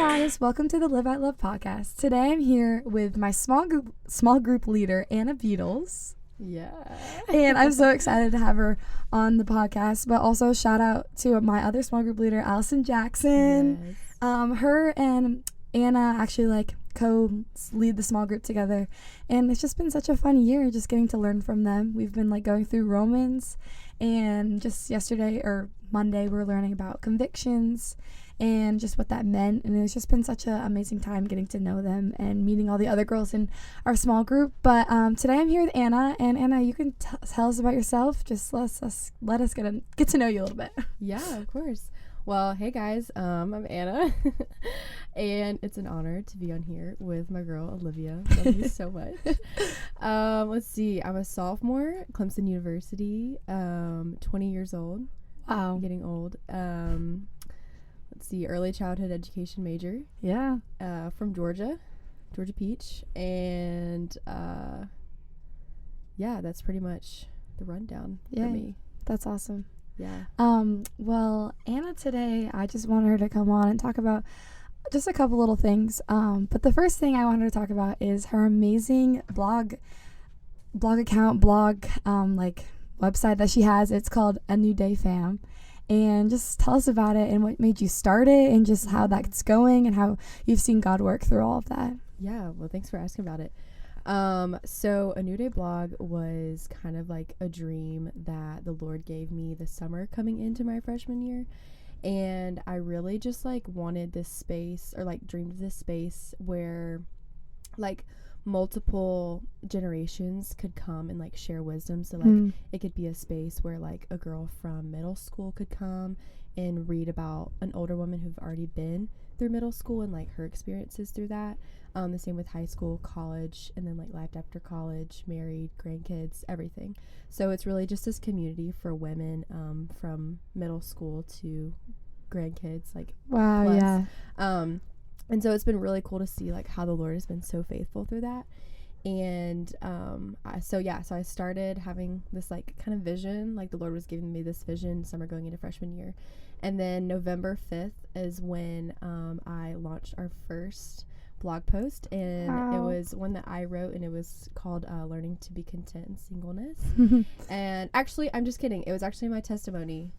guys, welcome to the Live at Love podcast. Today I'm here with my small group leader, Anna Beadles. Yeah. And I'm so excited to have her on the podcast, but also shout out to my other small group leader, Allison Jackson. Yes. Her and Anna actually co-lead the small group together, and it's just been such a fun year just getting to learn from them. We've been going through Romans, and just yesterday or Monday we were learning about convictions and just what that meant, and it's just been such an amazing time getting to know them and meeting all the other girls in our small group. But today I'm here with Anna, and Anna, you can tell us about yourself. Just let us get to know you a little bit. Yeah, of course. Well, hey guys, I'm Anna, and it's an honor to be on here with my girl Olivia. Love you so much. Let's see, I'm a sophomore at Clemson University, 20 years old. Wow. I'm getting old. Let's see, early childhood education major. Yeah. From Georgia Peach, and yeah, that's pretty much the rundown for me. That's awesome. Yeah. Well, Anna today, I just want her to come on and talk about just a couple little things. But the first thing I want her to talk about is her amazing blog account, website that she has. It's called A New Day Fam. And just tell us about it and what made you start it and just how that's going and how you've seen God work through all of that. Yeah, well, thanks for asking about it. So A New Day blog was kind of like a dream that the Lord gave me this summer coming into my freshman year. And I really just wanted this space, or dreamed of this space where multiple generations could come and share wisdom. So it could be a space where a girl from middle school could come and read about an older woman who've already been through middle school and her experiences through that. The same with high school, college, and then life after college, married, grandkids, everything. So it's really just this community for women from middle school to grandkids, wow, plus. Yeah. And so it's been really cool to see how the Lord has been so faithful through that. And so I started having this kind of vision, the Lord was giving me this vision summer going into freshman year. And then November 5th is when I launched our first blog post, and It was one that I wrote, and it was called Learning to Be Content in Singleness. And actually, I'm just kidding, it was actually my testimony.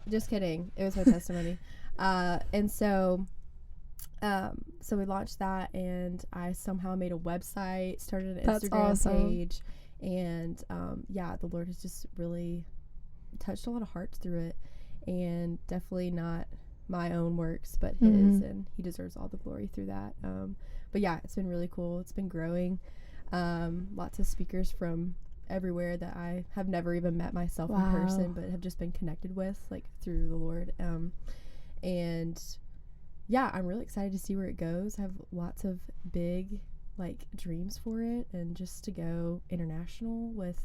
Just kidding, it was my testimony. And so we launched that, and I somehow made a website, started an Instagram page, and the Lord has just really touched a lot of hearts through it, and definitely not my own works, but His, and He deserves all the glory through that. But yeah, it's been really cool. It's been growing. Lots of speakers from everywhere that I have never even met myself in person, but have just been connected with through the Lord. And yeah, I'm really excited to see where it goes. I have lots of big dreams for it, and just to go international with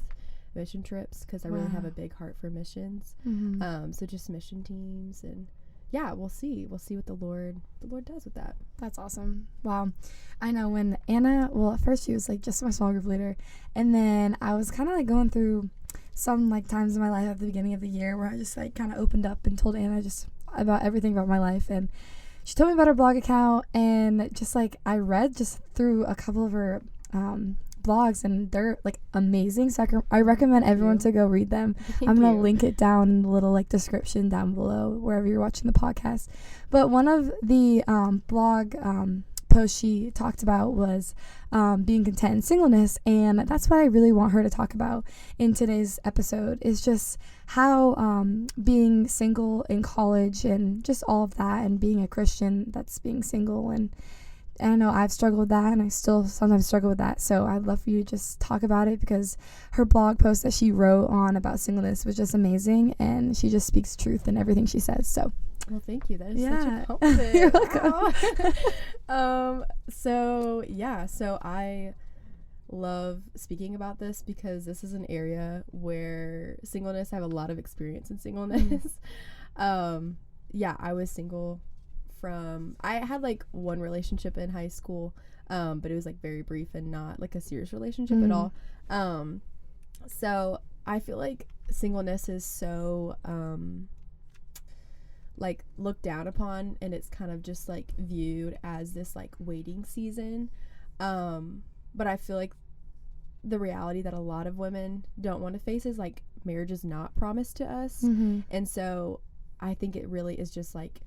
mission trips, because I really have a big heart for missions. So just mission teams, and yeah, we'll see what the Lord does with that. That's awesome. Wow. I know when Anna, at first she was just my small group leader, and then I was kind of going through some times in my life at the beginning of the year where I just kind of opened up and told Anna just about everything about my life, and she told me about her blog account, and just I read just through a couple of her blogs, and they're amazing. So I recommend everyone to go read them. I'm gonna link it down in the little description down below wherever you're watching the podcast. But one of the blog posts she talked about was being content in singleness, and that's what I really want her to talk about in today's episode, is just how being single in college and just all of that, and being a Christian that's being single. And I know I've struggled with that, and I still sometimes struggle with that. So I'd love for you to just talk about it, because her blog post that she wrote on about singleness was just amazing, and she just speaks truth in everything she says. So, well, thank you. That is such a compliment. You're welcome. So I love speaking about this, because this is an area where singleness, I have a lot of experience in singleness. I was single I had one relationship in high school, but it was very brief and not a serious relationship at all. So I feel singleness is so like looked down upon, and it's kind of just like viewed as this like waiting season. But I feel like the reality that a lot of women don't want to face is like marriage is not promised to us. And so I think it really is just like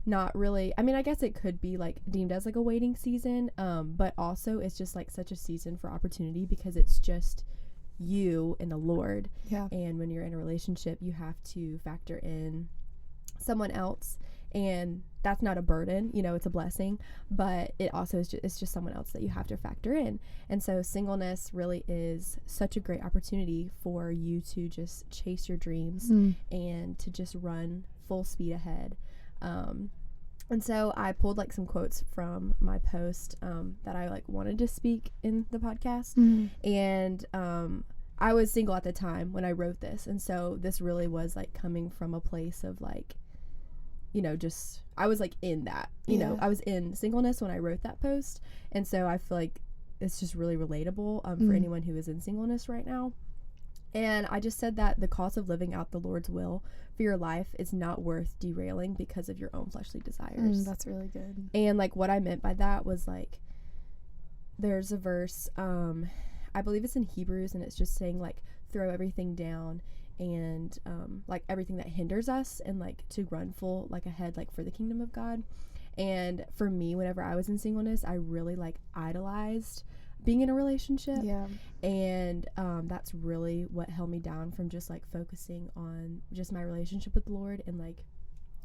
not really, I mean, I guess it could be like deemed as like a waiting season, but also it's just like such a season for opportunity, because it's just you and the Lord. And when you're in a relationship, you have to factor in someone else, and that's not a burden, you know, it's a blessing, but it also is it's just someone else that you have to factor in. And so singleness really is such a great opportunity for you to just chase your dreams and to just run full speed ahead. And so I pulled like some quotes from my post that I like wanted to speak in the podcast. And I was single at the time when I wrote this, and so this really was like coming from a place of like, you know, just I was like in that, you know, I was in singleness when I wrote that post. And so I feel like it's just really relatable for anyone who is in singleness right now. And I just said that the cost of living out the Lord's will for your life is not worth derailing because of your own fleshly desires. That's really good. And like what I meant by that was like, there's a verse, I believe it's in Hebrews, and it's just saying like, throw everything down and like everything that hinders us, and like to run full like ahead like for the kingdom of God. And for me, whenever I was in singleness, I really like idolized being in a relationship. And that's really what held me down from just like focusing on just my relationship with the Lord and like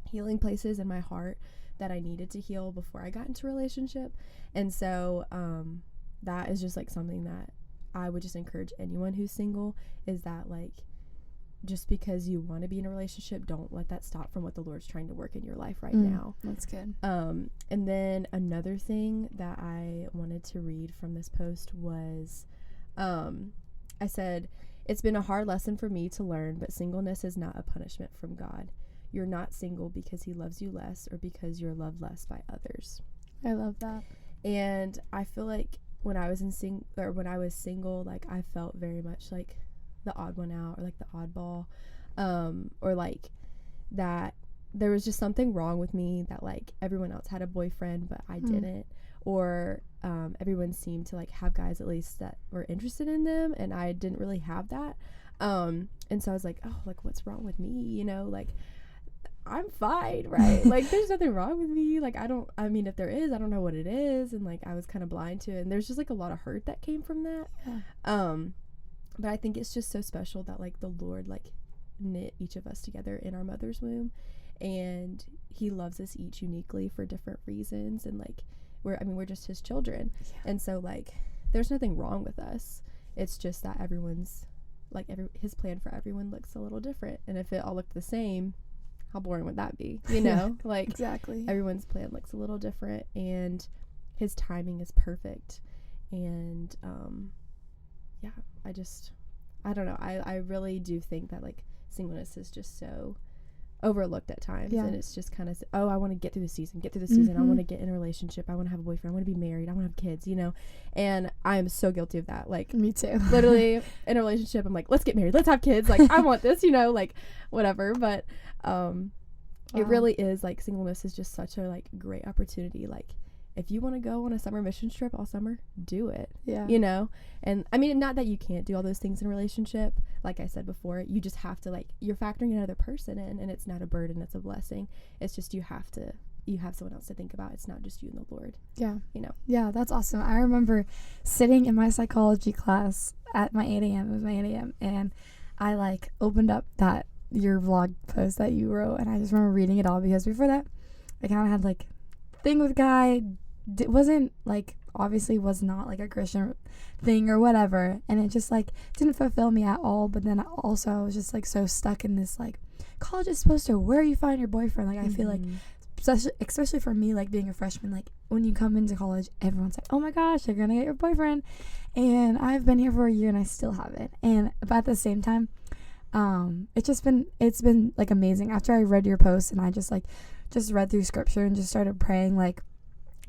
healing places in my heart that I needed to heal before I got into a relationship. And so that is just like something that I would just encourage anyone who's single, is that like, just because you want to be in a relationship, don't let that stop from what the Lord's trying to work in your life right now. That's good. And then another thing that I wanted to read from this post was, I said, it's been a hard lesson for me to learn, but singleness is not a punishment from God. You're not single because he loves you less or because you're loved less by others. I love that. And I feel like when I was single, like I felt very much like the odd one out, or like the oddball, or like that there was just something wrong with me, that like everyone else had a boyfriend but I didn't, or everyone seemed to like have guys at least that were interested in them, and I didn't really have that. And so I was like, oh, like what's wrong with me, you know, like I'm fine, right? Like there's nothing wrong with me, like I mean if there is, I don't know what it is. And like I was kind of blind to it, and there's just like a lot of hurt that came from that. But I think it's just so special that like the Lord like knit each of us together in our mother's womb, and he loves us each uniquely for different reasons, and like we're just his children. And so like there's nothing wrong with us. It's just that everyone's like his plan for everyone looks a little different, and if it all looked the same, how boring would that be, you know? Like exactly, everyone's plan looks a little different, and his timing is perfect. And I don't know, I really do think that like singleness is just so overlooked at times. And it's just kind of, oh, I want to get through the season, I want to get in a relationship, I want to have a boyfriend, I want to be married, I want to have kids, you know. And I'm so guilty of that. Like me too. Literally in a relationship, I'm like, let's get married, let's have kids, like I want this, you know, like whatever. But it really is like singleness is just such a like great opportunity. Like if you want to go on a summer mission trip all summer, do it. You know? And I mean, not that you can't do all those things in a relationship. Like I said before, you just have to like, you're factoring another person in, and it's not a burden, it's a blessing. It's just you have someone else to think about. It's not just you and the Lord. You know? Yeah, that's awesome. I remember sitting in my psychology class at my 8 a.m. It was my 8 a.m. And I like opened up your vlog post that you wrote, and I just remember reading it all, because before that I kind of had like thing with guy. It wasn't like, obviously was not like a Christian thing or whatever, and it just like didn't fulfill me at all. But then also I was just like so stuck in this like, college is supposed to where you find your boyfriend. Like I feel like especially for me, like being a freshman, like when you come into college, everyone's like, oh my gosh, you're gonna get your boyfriend, and I've been here for a year and I still haven't. And but at the same time, it's been like amazing. After I read your post and I just read through scripture and just started praying, like,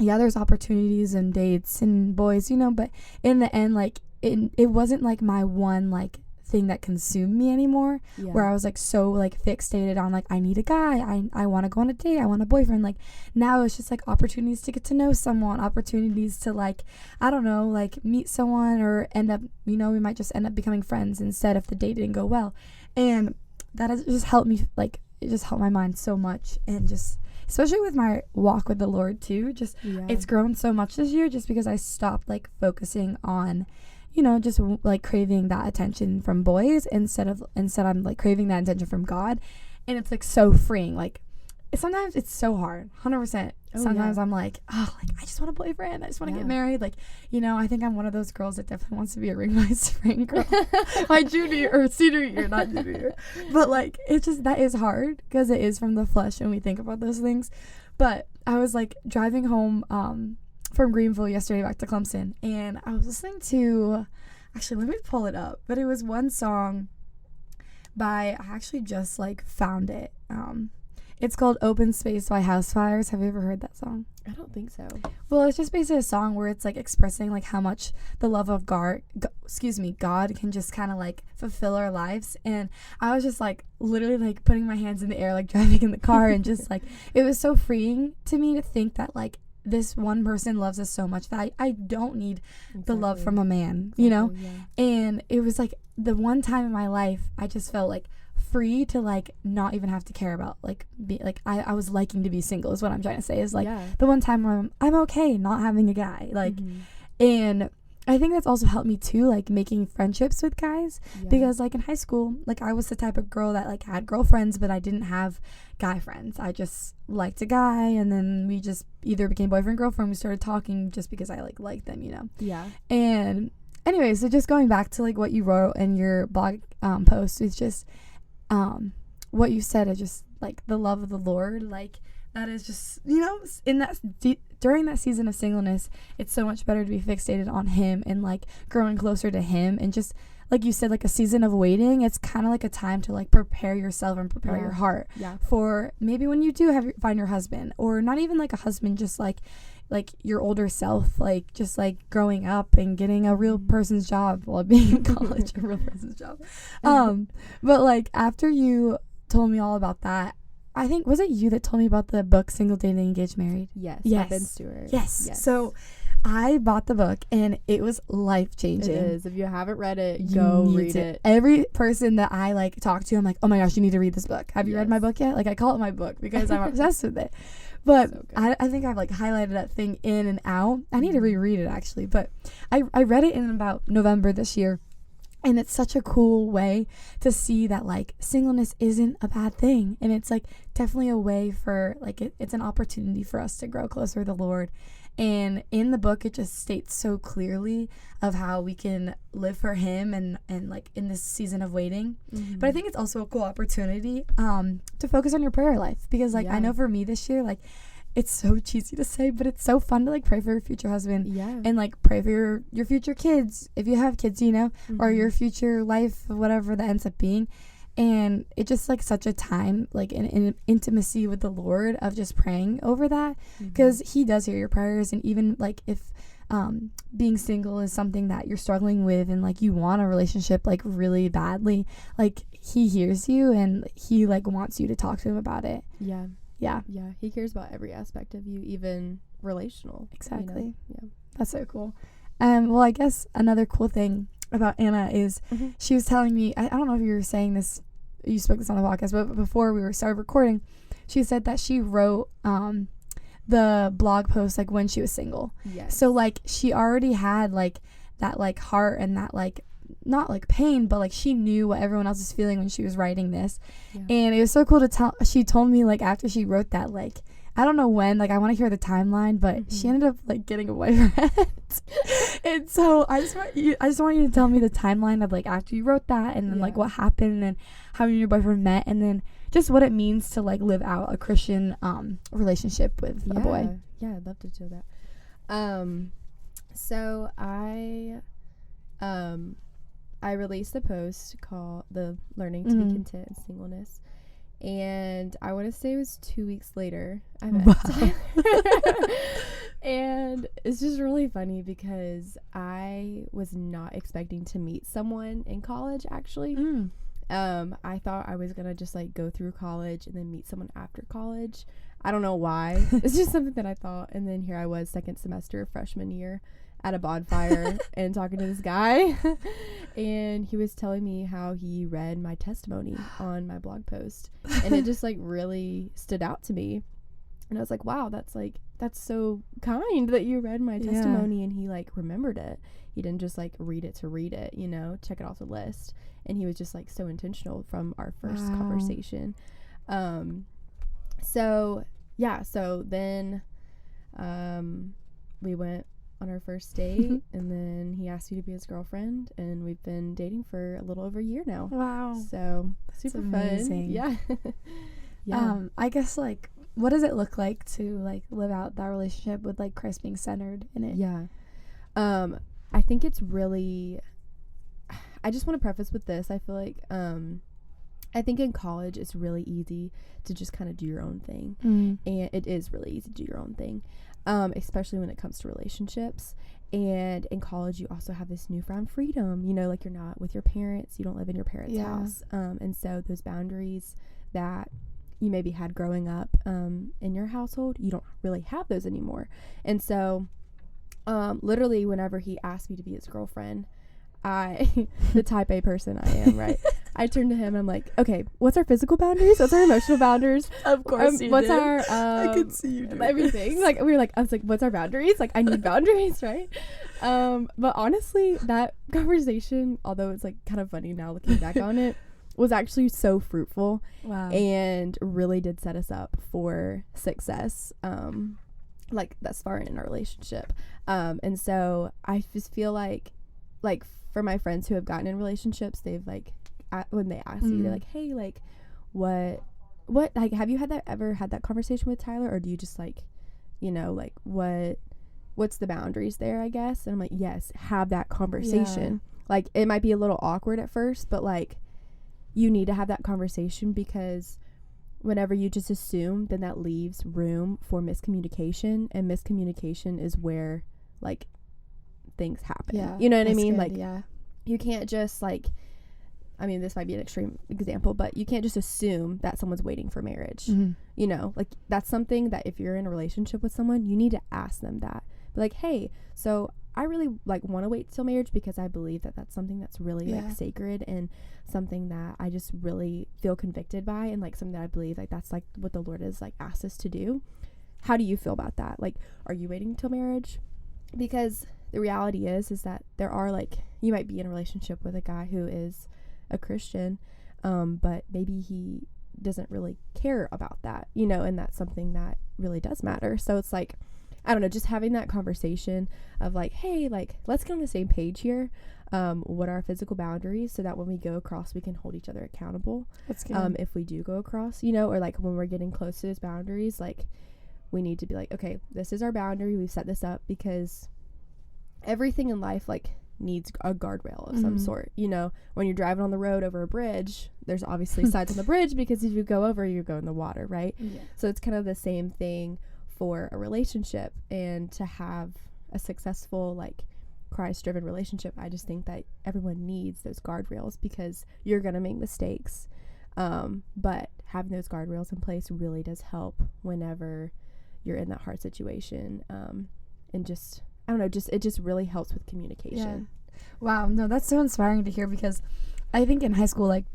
yeah, there's opportunities and dates and boys, you know, but in the end, like it wasn't like my one like thing that consumed me anymore, Yeah. where I was like so like fixated on like I need a guy, I want to go on a date, I want a boyfriend. Like now it's just like opportunities to get to know someone, opportunities to like, I don't know, like meet someone or end up, we might just end up becoming friends instead if the date didn't go well. And that has just helped me, like it just helped my mind so much. And just especially with my walk with the Lord too, just it's grown so much this year just because I stopped like focusing on just like craving that attention from boys instead I'm like craving that attention from God. And it's like so freeing. Like sometimes it's so hard, 100%. Sometimes I'm like, oh, like I just want a boyfriend, I just want to get married, like I think I'm one of those girls that definitely wants to be a ring my spring girl my junior or senior year, not junior year. But like it's just, that is hard because it is from the flesh and we think about those things. But I was like driving home from Greenville yesterday back to Clemson, and I was listening to, actually let me pull it up, but it was one song by, I actually just like found it, it's called Open Space by House Fires. Have you ever heard that song? I don't think so. Well, it's just basically a song where it's like expressing like how much the love of God can just kind of like fulfill our lives. And I was just like literally like putting my hands in the air, like driving in the car, and just like it was so freeing to me to think that like this one person loves us so much that I don't need the love from a man, Yeah. And it was like the one time in my life I just felt like free to like not even have to care about like be like I was liking to be single is what I'm trying to say, is like the one time where I'm okay not having a guy, like and I think that's also helped me too, like making friendships with guys, because like in high school, like I was the type of girl that like had girlfriends but I didn't have guy friends. I just liked a guy and then we just either became boyfriend girlfriend, we started talking just because I like liked them, And anyway, so just going back to like what you wrote in your blog post, it's just what you said is just like the love of the Lord, like that is just in that during that season of singleness, it's so much better to be fixated on him and like growing closer to him. And just like you said, like a season of waiting, it's kind of like a time to like prepare yourself and prepare your heart for maybe when you do find your husband, or not even like a husband, just like your older self, like just like growing up and getting a real person's job while being in college. A real person's job. But like after you told me all about that, I think, was it you that told me about the book Single, Dating, Engaged, Married? Yes. By Ben Stewart. Yes. So I bought the book and it was life-changing. It is. If you haven't read it, go read it. Every person that I like talk to, I'm like, oh my gosh, you need to read this book. Have you read my book yet? Like I call it my book because I'm obsessed with it. But so I think I've like highlighted that thing in and out. I need to reread it actually. But I read it in about November this year. And it's such a cool way to see that like singleness isn't a bad thing. And it's like definitely a way for like it's an opportunity for us to grow closer to the Lord. And in the book, it just states so clearly of how we can live for him and like in this season of waiting. But I think it's also a cool opportunity to focus on your prayer life, because like I know for me this year, like it's so cheesy to say, but it's so fun to like pray for your future husband and like pray for your future kids, if you have kids, or your future life, whatever that ends up being. And it's just like such a time like in intimacy with the Lord of just praying over that, because he does hear your prayers. And even like if being single is something that you're struggling with and like you want a relationship like really badly, like he hears you and he like wants you to talk to him about it. Yeah, he cares about every aspect of you, even relational. Exactly. That's so cool. Well, I guess another cool thing about Anna is she was telling me, I don't know if you were saying this, you spoke this on the podcast, but before we started recording, she said that she wrote the blog post like when she was single. So like she already had like that like heart and that like not like pain, but like she knew what everyone else was feeling when she was writing this. And it was so cool to tell. She told me like after she wrote that, like I don't know when, like I want to hear the timeline, but she ended up like getting a boyfriend. And so I just want you to tell me the timeline of like after you wrote that, and then like what happened and how you and your boyfriend met, and then just what it means to like live out a Christian relationship with a boy. I'd love to do that. So I released a post called the Learning to Be Content in Singleness, and I want to say it was 2 weeks later I met Tyler. And it's just really funny because I was not expecting to meet someone in college, actually. I thought I was gonna just like go through college and then meet someone after college. I don't know why. It's just something that I thought. And then here I was, second semester of freshman year, at a bonfire and talking to this guy. And he was telling me how he read my testimony on my blog post. And it just like really stood out to me. And I was like, wow, that's so kind that you read my testimony. And he like remembered it. He didn't just like read it to read it, you know, check it off the list. And he was just like so intentional from our first conversation. So then we went on our first date, and then he asked me to be his girlfriend, and we've been dating for a little over a year now. Wow. So super amazing. Fun. Yeah. I guess like, what does it look like to like live out that relationship with like Christ being centered in it? Yeah. I think it's really, I just want to preface with this. I feel like, I think in college it's really easy to just kind of do your own thing. And it is really easy to do your own thing, especially when it comes to relationships. And in college you also have this newfound freedom, you know, like you're not with your parents, you don't live in your parents' house. And so those boundaries that you maybe had growing up in your household, you don't really have those anymore. And so literally whenever he asked me to be his girlfriend, the type A person I am, right? I turned to him and I'm like, okay, what's our physical boundaries? What's our emotional boundaries? Of course you what's did. our I could see you doing everything. Like I was like, what's our boundaries? Like I need boundaries, right? But honestly, that conversation, although it's like kind of funny now looking back on it, was actually so fruitful. Wow. And really did set us up for success, like thus far in our relationship. And so I just feel like for my friends who have gotten in relationships, they've like when they ask you, they're like, hey, like what like have you ever had that conversation with Tyler, or do you just like, you know, like what's the boundaries there, I guess? And I'm like, yes, have that conversation. Like it might be a little awkward at first, but like you need to have that conversation, because whenever you just assume, then that leaves room for miscommunication, and miscommunication is where like things happen. You know what I mean? Good, like you can't just like, I mean, this might be an extreme example, but you can't just assume that someone's waiting for marriage. You know, like that's something that if you're in a relationship with someone, you need to ask them that. But like, hey, so I really like want to wait till marriage because I believe that that's something that's really like sacred, and something that I just really feel convicted by, and like something that I believe like that's like what the Lord has like asked us to do. How do you feel about that? Like, are you waiting till marriage? Because the reality is that there are like, you might be in a relationship with a guy who is a Christian, but maybe he doesn't really care about that, you know, and that's something that really does matter. So it's like, I don't know, just having that conversation of like, hey, like let's get on the same page here. What are our physical boundaries, so that when we go across, we can hold each other accountable. That's good. If we do go across, you know, or like when we're getting close to those boundaries, like we need to be like, okay, this is our boundary. We've set this up, because everything in life like needs a guardrail of some sort. You know, when you're driving on the road over a bridge, there's obviously sides on the bridge, because if you go over, you go in the water, right? So it's kind of the same thing for a relationship. And to have a successful like Christ-driven relationship, I just think that everyone needs those guardrails, because you're gonna make mistakes, but having those guardrails in place really does help whenever you're in that hard situation. And just, I don't know, it just really helps with communication. Wow, no, that's so inspiring to hear, because I think in high school, like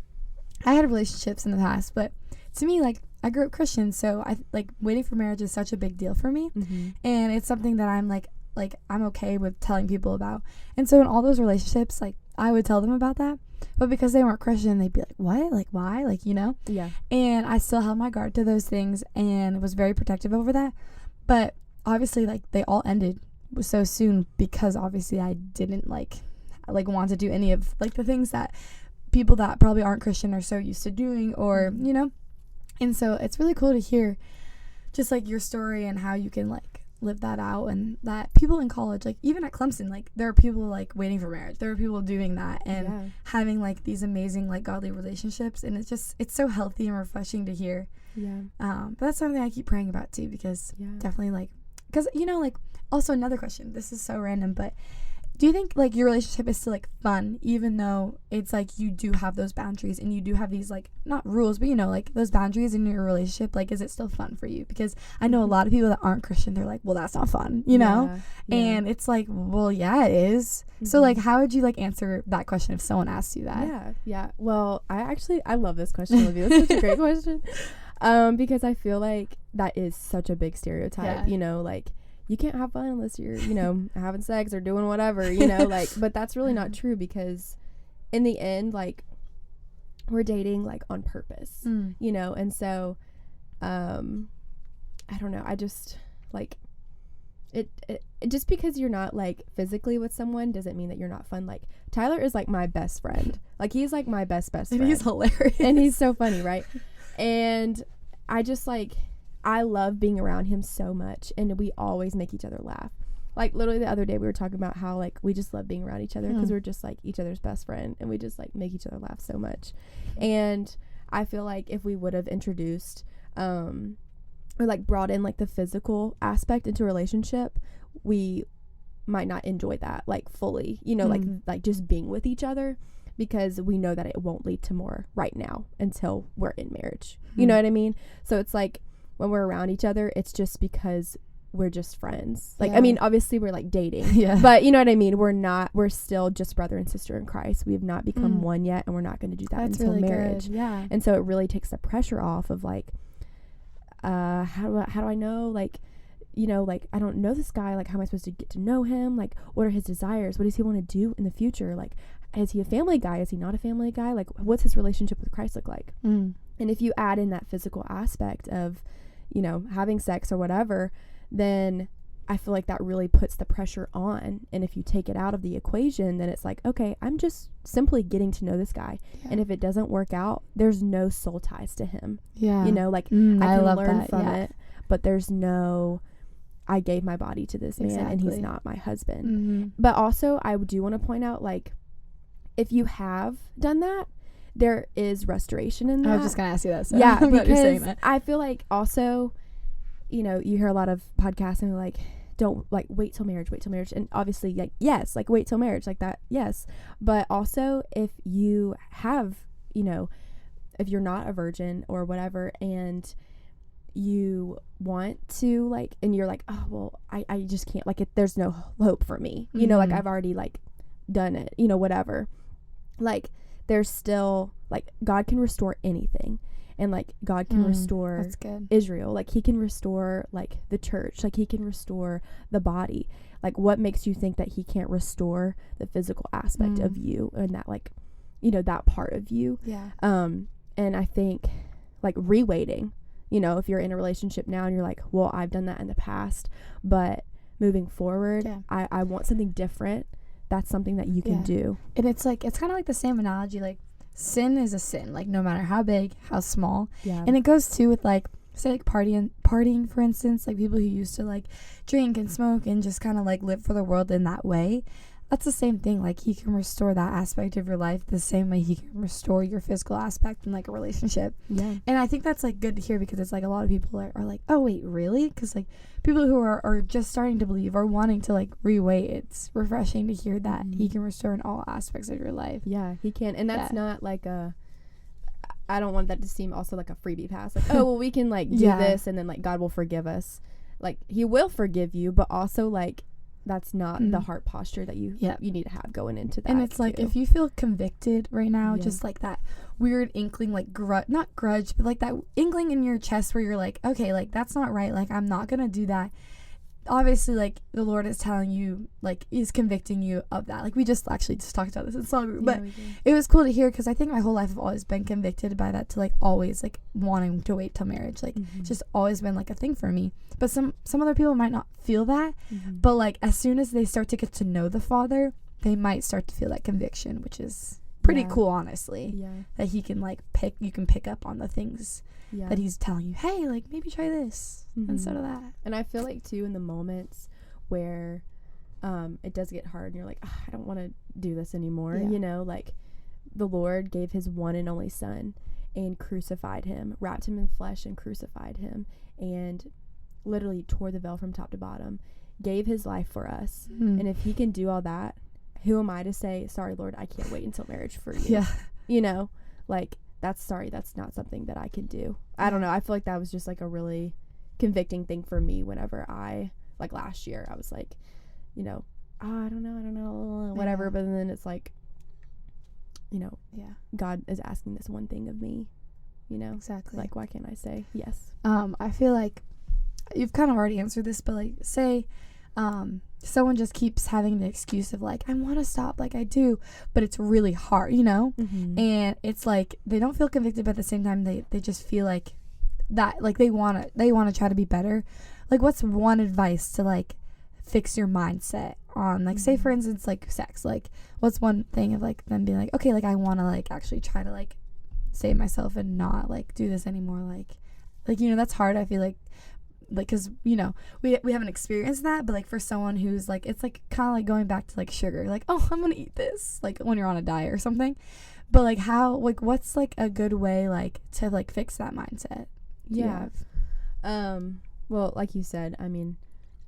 I had relationships in the past, but to me, like I grew up Christian, so I like waiting for marriage is such a big deal for me. And it's something that I'm like I'm okay with telling people about. And so in all those relationships, like I would tell them about that, but because they weren't Christian, they'd be like, what? Like why? Like, you know? And I still held my guard to those things and was very protective over that. But obviously, like they all ended so soon, because obviously I didn't like want to do any of like the things that people that probably aren't Christian are so used to doing, or you know. And so it's really cool to hear just like your story and how you can like live that out, and that people in college, like even at Clemson, like there are people like waiting for marriage, there are people doing that and having like these amazing like godly relationships, and it's so healthy and refreshing to hear. But that's something I keep praying about too, because definitely like, because you know, like Also, another question. This is so random, but do you think like your relationship is still like fun, even though it's like you do have those boundaries and you do have these like not rules, but you know, like those boundaries in your relationship? Like, is it still fun for you? Because I know a lot of people that aren't Christian, they're like, well, that's not fun, you know? Yeah. And it's like, well, yeah, it is. So like, how would you like answer that question if someone asked you that? Yeah. Well, I love this question, Olivia. That's such a great question. Because I feel like that is such a big stereotype, you know, like you can't have fun unless you're, you know, having sex or doing whatever, you know, like, but that's really not true, because in the end, like, we're dating like on purpose, you know, and so, I don't know, I just like it just because you're not like physically with someone doesn't mean that you're not fun. Like, Tyler is like my best friend, like he's like my best friend, And he's hilarious, and he's so funny, right? And I just like, I love being around him so much, and we always make each other laugh. Like, literally the other day we were talking about how like we just love being around each other because we're just like each other's best friend, and we just like make each other laugh so much. And I feel like if we would have introduced or like brought in like the physical aspect into a relationship, we might not enjoy that like fully, you know, like just being with each other, because we know that it won't lead to more right now until we're in marriage. You know what I mean? So it's like, when we're around each other, it's just because we're just friends. Like, I mean, obviously we're like dating, but you know what I mean? We're still just brother and sister in Christ. We have not become one yet, and we're not going to do that until really marriage. Good. Yeah. And so it really takes the pressure off of like, how do I know? Like, you know, like, I don't know this guy. Like, how am I supposed to get to know him? Like, what are his desires? What does he want to do in the future? Like, is he a family guy? Is he not a family guy? Like, what's his relationship with Christ look like? And if you add in that physical aspect of, you know, having sex or whatever, then I feel like that really puts the pressure on. And if you take it out of the equation, then it's like, okay, I'm just simply getting to know this guy. And if it doesn't work out, there's no soul ties to him. You know, like, I can learn from it, but there's no, I gave my body to this man and he's not my husband. But also, I do want to point out, like, if you have done that, there is restoration in that. I was just gonna ask you that. So yeah, I'm glad you're because saying that. I feel like also, you know, you hear a lot of podcasts and they're like, don't like wait till marriage, and obviously, like, yes, like wait till marriage, like that, yes, but also if you have, you know, if you're not a virgin or whatever, and you want to like, and you're like, oh well, I just can't, like, there's no hope for me, you know, like I've already like done it, you know, whatever, like, there's still, like, God can restore anything, and like God can restore Israel, like he can restore like the church, like he can restore the body. Like, what makes you think that he can't restore the physical aspect of you, and that, like, you know, that part of you? And I think like reweighting, you know, if you're in a relationship now and you're like, well, I've done that in the past, but moving forward, I want something different. That's something that you can do. And it's like, it's kind of like the same analogy, like sin is a sin, like no matter how big, how small. And it goes too with like, say like partying for instance, like people who used to like drink and smoke and just kind of like live for the world in that way. That's the same thing. Like, he can restore that aspect of your life the same way he can restore your physical aspect in like a relationship. And I think that's like good to hear, because it's like a lot of people are like, oh wait, really? Because like people who are just starting to believe or wanting to like reweigh, it's refreshing to hear that he can restore in all aspects of your life. He can. And that's not like I don't want that to seem also like a freebie pass, like, oh well, we can like do this and then like God will forgive us. Like, he will forgive you, but also like that's not the heart posture that you need to have going into that. And it's like, if you feel convicted right now, just like that weird inkling, like not grudge, but like that inkling in your chest where you're like, okay, like that's not right, like I'm not gonna do that. Obviously, like, the Lord is telling you, like, is convicting you of that. Like, we just talked about this in small group, but it was cool to hear, because I think my whole life I've always been convicted by that, to like always like wanting to wait till marriage. Like, it's just always been like a thing for me. But some other people might not feel that, but like as soon as they start to get to know the Father, they might start to feel that conviction, which is pretty cool, honestly. That he can like you can pick up on the things that he's telling you, hey, like maybe try this instead of that. And I feel like too, in the moments where it does get hard and you're like, oh, I don't want to do this anymore, you know, like the Lord gave his one and only son and crucified him, wrapped him in flesh and crucified him, and literally tore the veil from top to bottom. gave his life for us. Mm. And if he can do all that, who am I to say, sorry, Lord, I can't wait until marriage for you? Yeah. You know, like, that's not something that I can do. I don't know. I feel like that was just like a really convicting thing for me whenever like last year, I was like, you know, I don't know, whatever. Yeah. But then it's like, you know, Yeah. God is asking this one thing of me, you know? Exactly. Like, why can't I say yes? I feel like you've kind of already answered this, but like, say, someone just keeps having the excuse of like, I want to stop, like I do, but it's really hard, you know? Mm-hmm. And it's like, they don't feel convicted, but at the same time, they just feel like that, like they want to try to be better. Like, what's one advice to like fix your mindset on, like, say for instance, like sex? Like, what's one thing of like them being like, okay, like I want to like actually try to like save myself and not like do this anymore, like you know, that's hard. I feel like because, you know, we haven't experienced that, but like for someone who's like, it's like kind of like going back to like sugar, like, oh, I'm gonna eat this, like when you're on a diet or something. But like, how, like, what's like a good way like to like fix that mindset? Yeah. Well, like you said, I mean,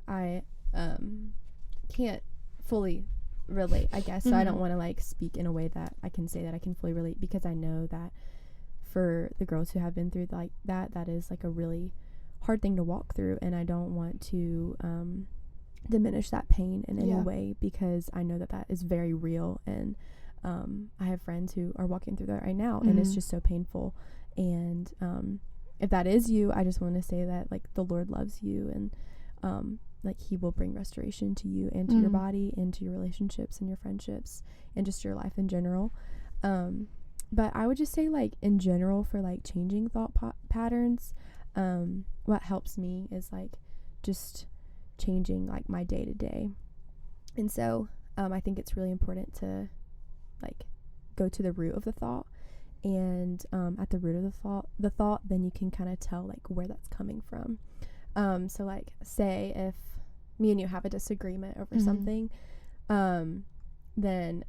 I can't fully relate, I guess. So I don't want to like speak in a way that I can say that I can fully relate, because I know that for the girls who have been through like that is like a really hard thing to walk through, and I don't want to diminish that pain in any way, because I know that is very real, and I have friends who are walking through that right now, and it's just so painful. And if that is you, I just want to say that like the Lord loves you, and like he will bring restoration to you and to your body and to your relationships and your friendships and just your life in general. But I would just say, like, in general, for like changing thought patterns, what helps me is like just changing like my day to day. And so I think it's really important to like go to the root of the thought, and at the root of the thought, then you can kind of tell like where that's coming from. So like, say if me and you have a disagreement over something, then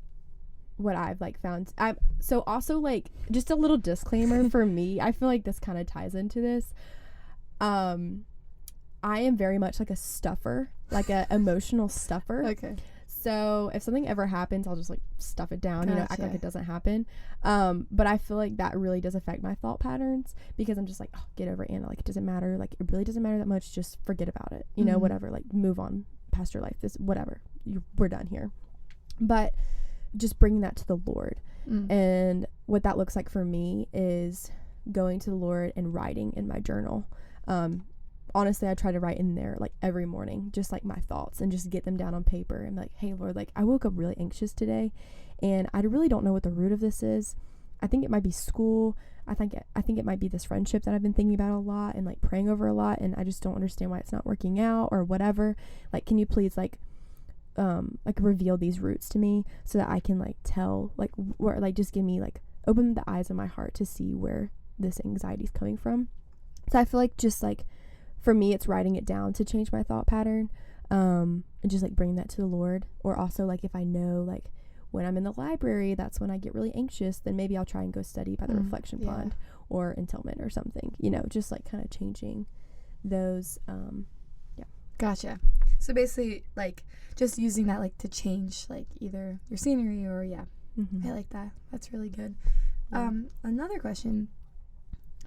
what I've like found, so also like just a little disclaimer for me, I feel like this kind of ties into this. I am very much like a stuffer, like a emotional stuffer. Okay. So if something ever happens, I'll just like stuff it down, you know, act like it doesn't happen. But I feel like that really does affect my thought patterns, because I'm just like, oh, get over it, Anna. Like, it doesn't matter. Like, it really doesn't matter that much. Just forget about it. You know, whatever. Like, move on past your life. This, whatever. We're done here. But just bringing that to the Lord. And what that looks like for me is going to the Lord and writing in my journal. Honestly, I try to write in there like every morning, just like my thoughts, and just get them down on paper. And like, hey, Lord, like I woke up really anxious today, and I really don't know what the root of this is. I think it might be school. I think it might be this friendship that I've been thinking about a lot and like praying over a lot, and I just don't understand why it's not working out or whatever. Like, can you please like reveal these roots to me so that I can like tell like where, like, just give me like, open the eyes of my heart to see where this anxiety is coming from. So I feel like just like, for me, it's writing it down to change my thought pattern, and just like bring that to the Lord. Or also like, if I know like when I'm in the library, that's when I get really anxious, then maybe I'll try and go study by the reflection pond or in Tillman or something, you know, just like kind of changing those. Gotcha. So basically, like, just using that like to change like either your scenery or I like that. That's really good. Another question.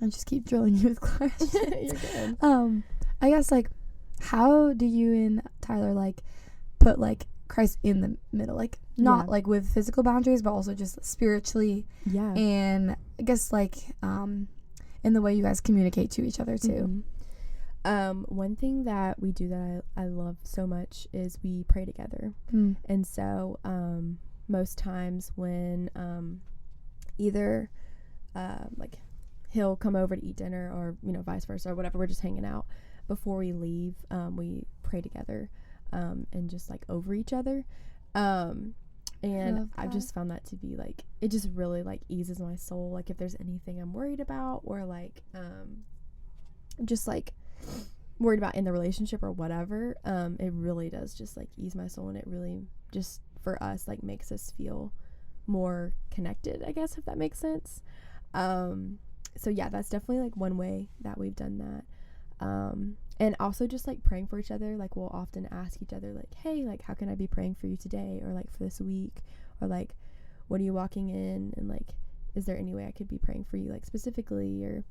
I just keep drilling you with questions. You're good. I guess like, how do you and Tyler like put like Christ in the middle, like not like with physical boundaries, but also just spiritually, and I guess like in the way you guys communicate to each other too. One thing that we do that I love so much is we pray together. And so most times when either like he'll come over to eat dinner, or, you know, vice versa, or whatever, we're just hanging out, before we leave, we pray together, and just like over each other. And I've just found that to be like, it just really like eases my soul. Like, if there's anything I'm worried about, or like just like worried about in the relationship or whatever, it really does just like ease my soul, and it really just, for us, like makes us feel more connected, I guess, if that makes sense. So yeah, that's definitely like one way that we've done that. And also just like praying for each other. Like we'll often ask each other like, hey, like how can I be praying for you today, or like for this week, or like what are you walking in, and like is there any way I could be praying for you like specifically, or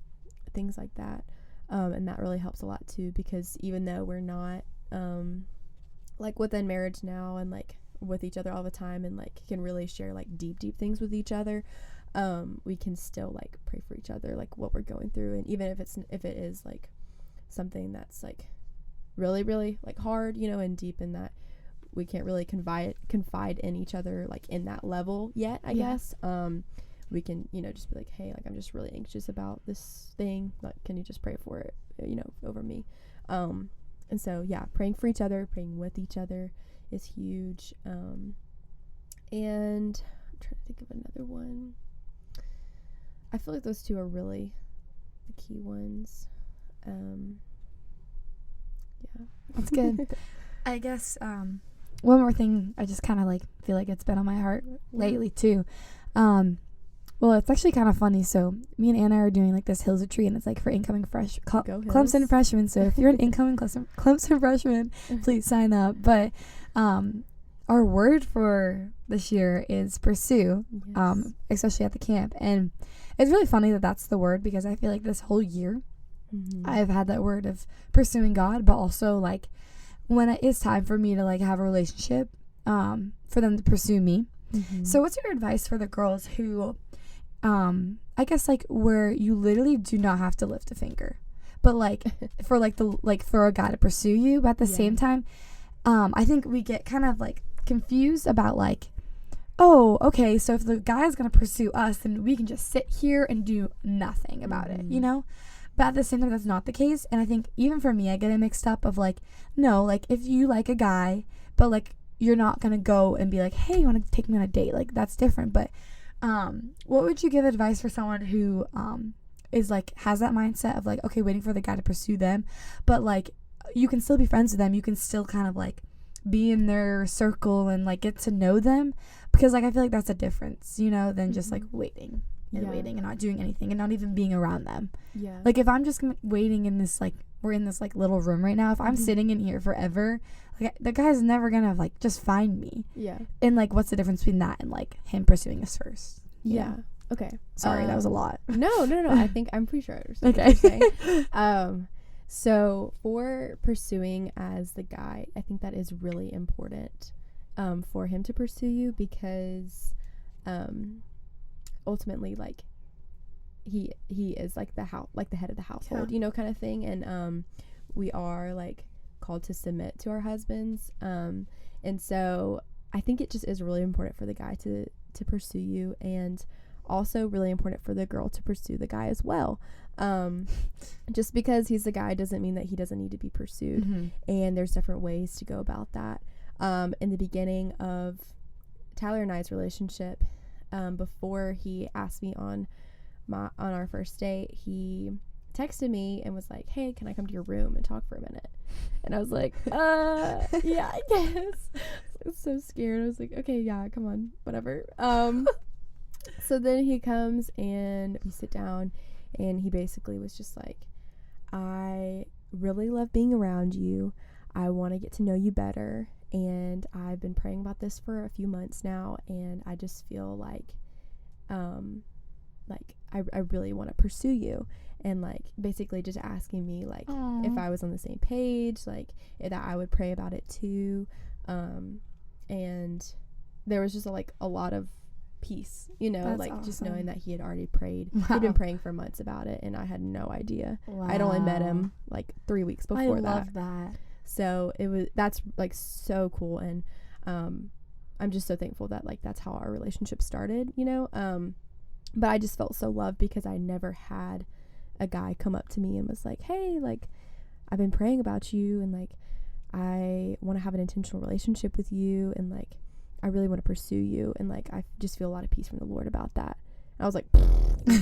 things like that. And that really helps a lot too, because even though we're not like within marriage now and like with each other all the time and like can really share like deep things with each other, we can still like pray for each other, like what we're going through. And even if it is like something that's like really like hard, you know, and deep in that we can't really confide in each other like in that level yet, I guess. We can, you know, just be like, hey, like I'm just really anxious about this thing, like can you just pray for it, you know, over me. And so yeah, praying for each other, praying with each other is huge. And I'm trying to think of another one. I feel like those two are really the key ones. Yeah, that's good. I guess one more thing I just kind of like feel like it's been on my heart lately too. Well, it's actually kind of funny. So me and Anna are doing like this Hills Retreat, and it's like for incoming Clemson freshmen. So if you're an incoming Clemson freshman, please sign up. But our word for this year is pursue, especially at the camp. And it's really funny that that's the word, because I feel like this whole year I've had that word of pursuing God, but also like when it is time for me to like have a relationship, for them to pursue me. So what's your advice for the girls who I guess like where you literally do not have to lift a finger, but like for a guy to pursue you, but at the same time I think we get kind of like confused about like, oh, okay, so if the guy is going to pursue us, then we can just sit here and do nothing about it, you know? But at the same time, that's not the case. And I think even for me, I get it mixed up of like, no, like if you like a guy, but like you're not going to go and be like, hey, you want to take me on a date? Like that's different. But what would you give advice for someone who is like has that mindset of like, okay, waiting for the guy to pursue them, but like you can still be friends with them, you can still kind of like be in their circle and like get to know them, because like I feel like that's a difference, you know, than just like waiting and not doing anything and not even being around them. Like if I'm just waiting in this like, we're in this like little room right now, if I'm sitting in here forever, like the guy's never gonna like just find me. And like what's the difference between that and like him pursuing us first? Okay, sorry, that was a lot. No I think I'm pretty sure I understand what you're saying. So for pursuing as the guy, I think that is really important for him to pursue you, because ultimately like he is like the head of the household, you know, kind of thing. And we are like called to submit to our husbands, and so I think it just is really important for the guy to pursue you, and also really important for the girl to pursue the guy as well. Just because he's the guy doesn't mean that he doesn't need to be pursued. And there's different ways to go about that. In the beginning of Tyler and I's relationship, before he asked me on our first date, he texted me and was like, hey, can I come to your room and talk for a minute? And I was like, yeah, I guess. I was so scared. I was like, okay, yeah, come on, whatever. So then he comes and we sit down, and he basically was just like, I really love being around you. I want to get to know you better, and I've been praying about this for a few months now, and I just feel like I really want to pursue you. And like basically just asking me like if I was on the same page, like that I would pray about it too. And there was just a lot of peace, you know. That's like awesome. Just knowing that he had already prayed. He'd been praying for months about it, and I had no idea. I'd only met him like 3 weeks before that. I love that. So that's like so cool, and I'm just so thankful that like that's how our relationship started, you know. But I just felt so loved because I never had a guy come up to me and was like, hey, like I've been praying about you, and like I want to have an intentional relationship with you, and like I really want to pursue you, and like I just feel a lot of peace from the Lord about that. And I was like,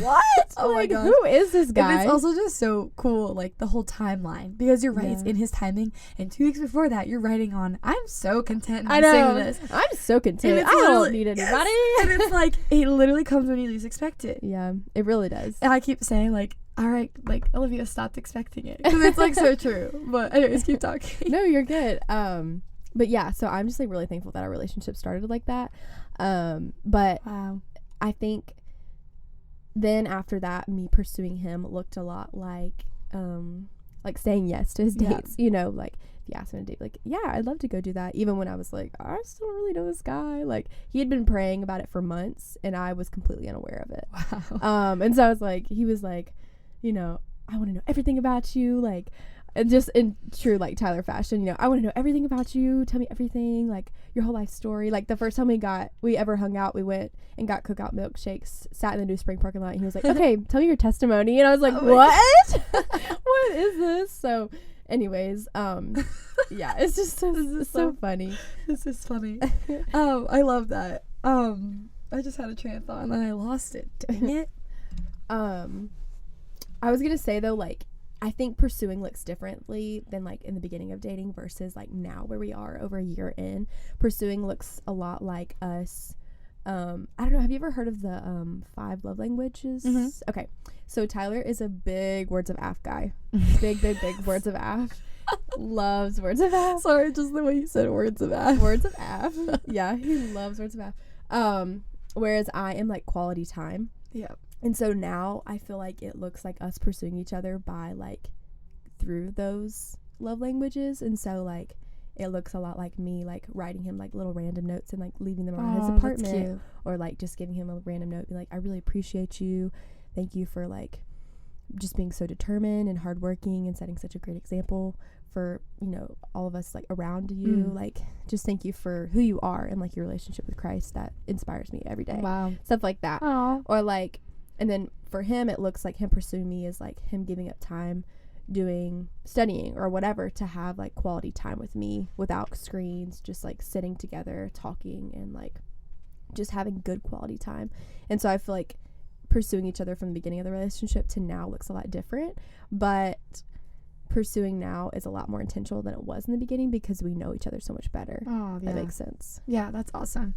what? Oh like, my god, who is this guy? And it's also just so cool, like the whole timeline, because you're right, it's in his timing, and 2 weeks before that you're writing on, I'm so content in singleness. I'm so content, I don't need anybody. And it's like it literally comes when you least expect it. Yeah, it really does. And I keep saying like All right, like, Olivia stopped expecting it. Because it's, like, so true. But anyways, keep talking. No, you're good. But yeah, so I'm just, like, really thankful that our relationship started like that. But Wow. I think then after that, me pursuing him looked a lot like saying yes to his dates. You know, like, if you ask him to date, like, yeah, I'd love to go do that. Even when I was like, I still don't really know this guy. Like, he had been praying about it for months, and I was completely unaware of it. Wow. And so I was like, he was like, you know, I want to know everything about you, like, and just in true, like, Tyler fashion, you know, I want to know everything about you, tell me everything, like, your whole life story. Like, the first time we ever hung out, we went and got cookout milkshakes, sat in the New Spring parking lot, and he was like, okay, tell me your testimony. And I was like, what? What is this? So anyways, yeah, it's just so funny. This is funny. I love that. I just had a train of thought and then I lost it. Dang it. I was gonna say though, like, I think pursuing looks differently than like in the beginning of dating versus like now where we are over a year in. Pursuing looks a lot like us. I don't know, have you ever heard of the 5 love languages? Mm-hmm. Okay, so Tyler is a big words of aff guy. big words of aff. Loves words of aff. Sorry, just the way you said words of aff. Words of aff. Yeah, he loves words of aff. Whereas I am like quality time. Yeah. And so now I feel like it looks like us pursuing each other by like through those love languages. And so like it looks a lot like me like writing him like little random notes and like leaving them around his apartment, or like just giving him a random note, be like, I really appreciate you, thank you for like just being so determined and hardworking and setting such a great example for, you know, all of us like around you. Like, just thank you for who you are and like your relationship with Christ that inspires me every day. Wow. Stuff like that. Aww. Or like, and then for him it looks like him pursuing me is like him giving up time doing studying or whatever to have like quality time with me without screens, just like sitting together talking and like just having good quality time. And so I feel like pursuing each other from the beginning of the relationship to now looks a lot different, but pursuing now is a lot more intentional than it was in the beginning because we know each other so much better. Oh, yeah. That makes sense. Yeah, that's awesome.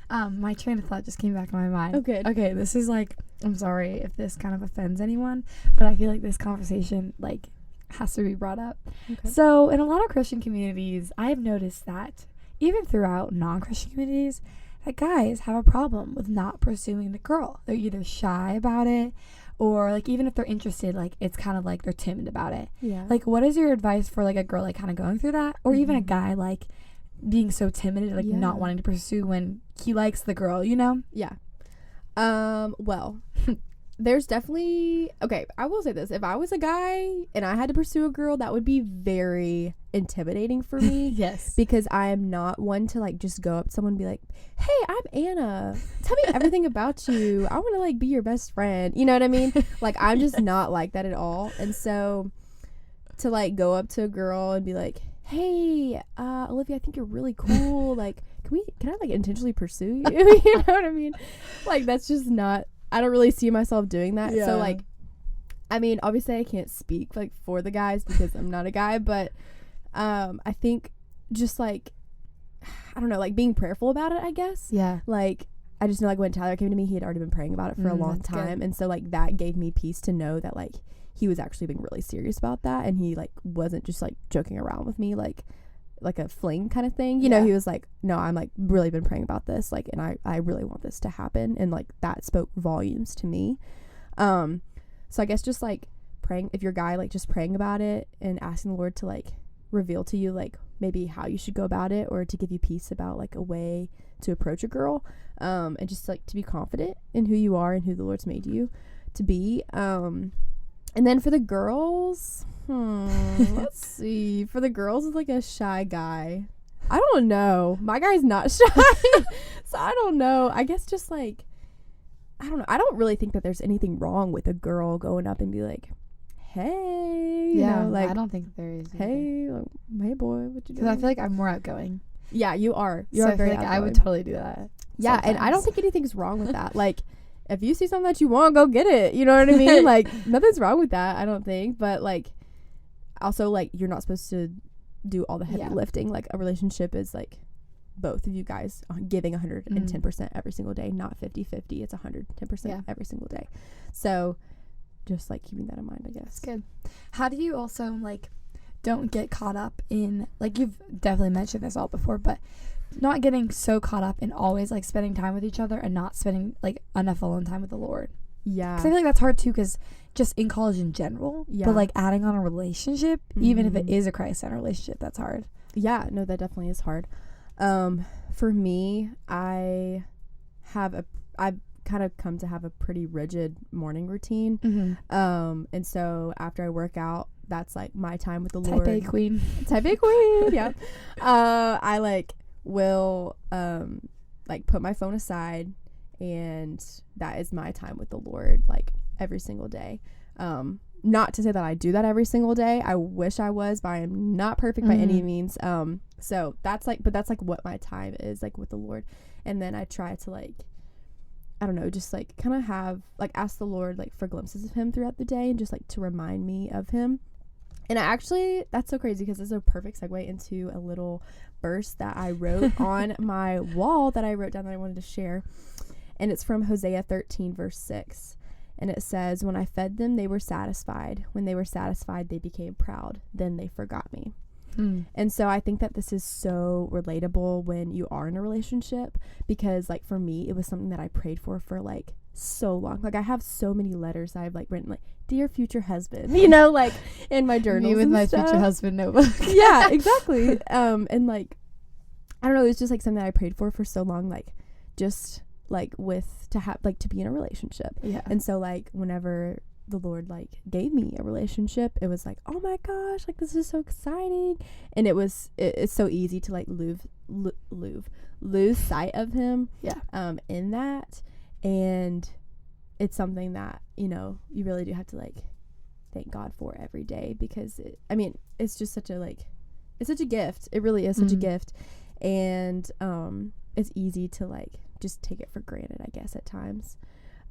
My train of thought just came back in my mind. Oh, good. Okay, this is like, I'm sorry if this kind of offends anyone, but I feel like this conversation like has to be brought up. Okay. So in a lot of Christian communities, I have noticed that even throughout non-Christian communities, that guys have a problem with not pursuing the girl. They're either shy about it, or like even if they're interested, like it's kind of like they're timid about it. Yeah. Like, what is your advice for like a girl like kind of going through that, or even a guy like being so timid, like not wanting to pursue when he likes the girl, you know? Yeah. Well, there's definitely, okay, I will say this. If I was a guy and I had to pursue a girl, that would be very intimidating for me. Yes. Because I am not one to like just go up to someone and be like, hey, I'm Anna. Tell me everything about you. I want to like be your best friend. You know what I mean? Like, I'm just not like that at all. And so to like go up to a girl and be like, hey, Olivia, I think you're really cool. Like, can I like intentionally pursue you? You know what I mean? Like, that's just not, I don't really see myself doing that. Yeah. So like, I mean, obviously I can't speak like for the guys because I'm not a guy, but I think just like, I don't know, like being prayerful about it, I guess. Yeah. Like, I just know like when Tyler came to me, he had already been praying about it for a long time. Good. And so like that gave me peace to know that like he was actually being really serious about that, and he like wasn't just like joking around with me like a fling kind of thing, you know. He was like, no, I'm like really been praying about this, like, and I really want this to happen, and like that spoke volumes to me. So I guess just like praying, if you're a guy, like just praying about it and asking the Lord to like reveal to you like maybe how you should go about it, or to give you peace about like a way to approach a girl, and just like to be confident in who you are and who the Lord's made you to be. And then for the girls, let's see. For the girls, it's like a shy guy. I don't know. My guy's not shy. So I don't know. I guess just like, I don't know. I don't really think that there's anything wrong with a girl going up and be like, hey. You know, like, I don't think there is. Hey, like, hey boy, what you doing? Because I feel like I'm more outgoing. Yeah, you are. You so are very I feel like outgoing. I would totally do that. Yeah, sometimes. And I don't think anything's wrong with that. Like, if you see something that you want, go get it. You know what I mean? Like, nothing's wrong with that, I don't think. But, like, also, like, you're not supposed to do all the heavy lifting. Like, a relationship is, like, both of you guys giving 110% every single day, not 50-50. It's 110% every single day. So, just like keeping that in mind, I guess. That's good. How do you also like don't get caught up in, like, you've definitely mentioned this all before, but not getting so caught up in always like spending time with each other and not spending like enough alone time with the Lord? Yeah. Because I feel like that's hard too, because just in college in general, but like adding on a relationship, even if it is a Christ-centered relationship, that's hard. Yeah, no, that definitely is hard. For me, I've kind of come to have a pretty rigid morning routine. And so after I work out, that's like my time with the Lord. Type A queen. Type A queen. Yeah. I like will like put my phone aside, and that is my time with the Lord, like every single day. Not to say that I do that every single day. I wish I was, but I am not perfect by any means. So that's like what my time is like with the Lord. And then I try to like, I don't know, just like kind of have like ask the Lord like for glimpses of him throughout the day, and just like to remind me of him. And I actually, that's so crazy because it's a perfect segue into a little verse that I wrote on my wall that I wrote down that I wanted to share. And it's from Hosea 13 verse 6. And it says, "When I fed them, they were satisfied. When they were satisfied, they became proud. Then they forgot me." And so I think that this is so relatable when you are in a relationship, because like for me, it was something that I prayed for like so long. Like I have so many letters I've like written, like, "Dear future husband," you know, like in my journals. Me with and my stuff. future husband notebook. Yeah, exactly. And like, I don't know, it's just like something that I prayed for so long, like just like to be in a relationship. Yeah. And so like whenever the Lord like gave me a relationship, it was like, oh my gosh, like this is so exciting. And it's so easy to like lose sight of him in that. And it's something that, you know, you really do have to like thank God for every day, because it's just such a it's such a gift. It really is such a gift. And it's easy to like just take it for granted, I guess, at times.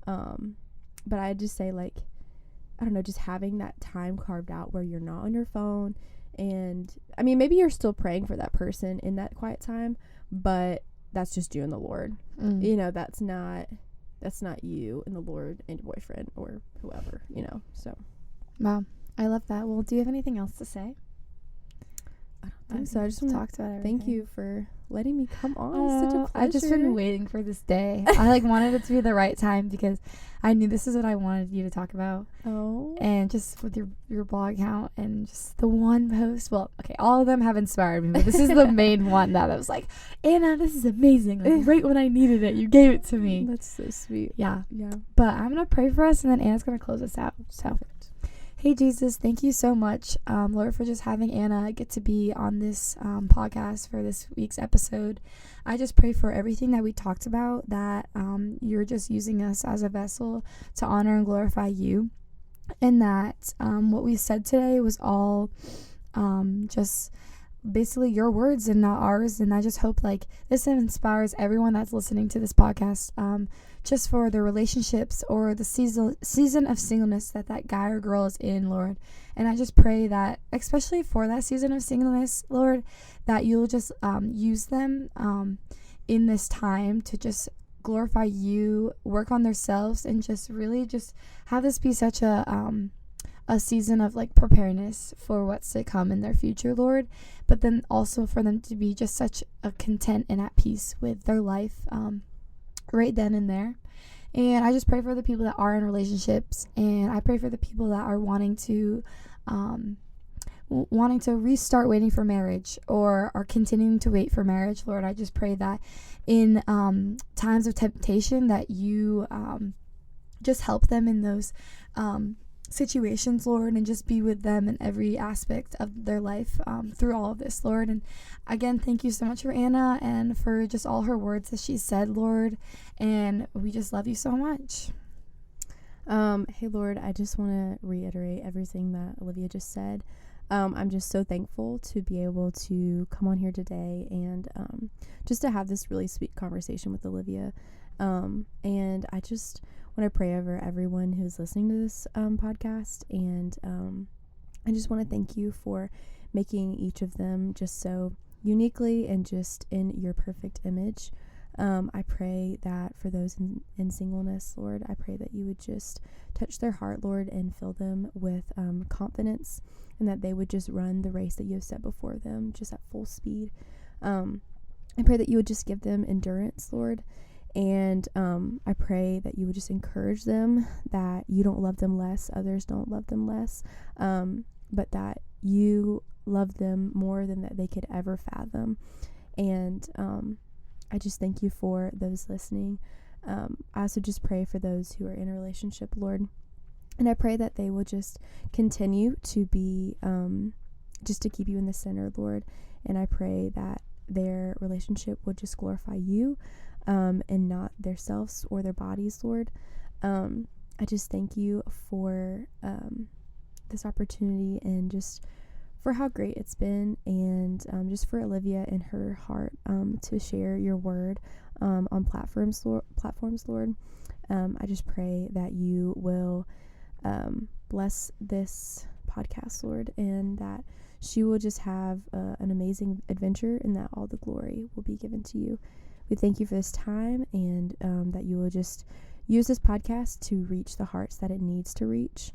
But I just say like, I don't know, just having that time carved out where you're not on your phone. And I mean, maybe you're still praying for that person in that quiet time, but that's just you and the Lord. You know, that's not you and the Lord and your boyfriend or whoever, you know. So wow, I love that. Well, do you have anything else to say? I don't think so. I just want to talk about everything. thank you for letting me come on. It's such a pleasure. I've just been waiting for this day. I like wanted it to be the right time, because I knew this is what I wanted you to talk about. Oh. And just with your blog account and just the one post. Well, okay, all of them have inspired me, but this is the main one that I was like, Anna, this is amazing. Like right when I needed it, you gave it to me. That's so sweet. Yeah. Yeah. But I'm gonna pray for us, and then Anna's gonna close us out. So. Perfect. Hey, Jesus, thank you so much, Lord, for just having Anna get to be on this podcast for this week's episode. I just pray for everything that we talked about, that you're just using us as a vessel to honor and glorify you, and that what we said today was all just basically your words and not ours. And I just hope like this inspires everyone that's listening to this podcast, just for the relationships or the season of singleness that guy or girl is in, Lord. And I just pray that, especially for that season of singleness, Lord, that you'll just use them in this time to just glorify you, work on themselves, and just really just have this be such a season of like preparedness for what's to come in their future, Lord. But then also for them to be just such a content and at peace with their life right then and there. And I just pray for the people that are in relationships, and I pray for the people that are wanting to restart waiting for marriage, or are continuing to wait for marriage. Lord, I just pray that in times of temptation that you just help them in those situations, Lord, and just be with them in every aspect of their life through all of this, Lord. And again, thank you so much for Anna and for just all her words that she said, Lord, and we just love you so much. Hey, Lord, I just want to reiterate everything that Olivia just said. I'm just so thankful to be able to come on here today and just to have this really sweet conversation with Olivia. And I just want to pray over everyone who's listening to this podcast. And I just want to thank you for making each of them just so uniquely and just in your perfect image. I pray that for those in singleness, Lord, I pray that you would just touch their heart, Lord, and fill them with confidence, and that they would just run the race that you have set before them just at full speed. I pray that you would just give them endurance, Lord. And I pray that you would just encourage them, that you don't love them less, others don't love them less, but that you love them more than that they could ever fathom. And I just thank you for those listening. I also just pray for those who are in a relationship, Lord. And I pray that they will just continue to be, just to keep you in the center, Lord. And I pray that their relationship would just glorify you, and not themselves or their bodies, Lord. I just thank you for this opportunity, and just for how great it's been, and just for Olivia and her heart to share your word on platforms, Lord. I just pray that you will bless this podcast, Lord, and that she will just have an amazing adventure, and that all the glory will be given to you. We thank you for this time, and that you will just use this podcast to reach the hearts that it needs to reach,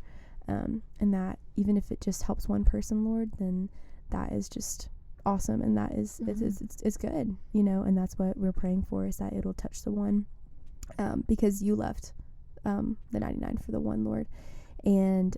and that even if it just helps one person, Lord, then that is just awesome, and that is it's good, and that's what we're praying for, is that it'll touch the one, because you left the 99 for the one, Lord. And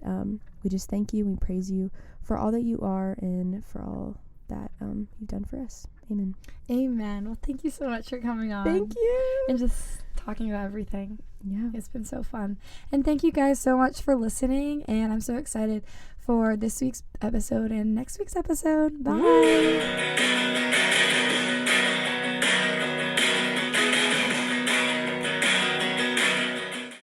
we just thank you. We praise you for all that you are, and for all that you've done for us. Amen. Amen. Well, thank you so much for coming on. Thank you. And just talking about everything. Yeah. It's been so fun. And thank you guys so much for listening. And I'm so excited for this week's episode and next week's episode. Bye.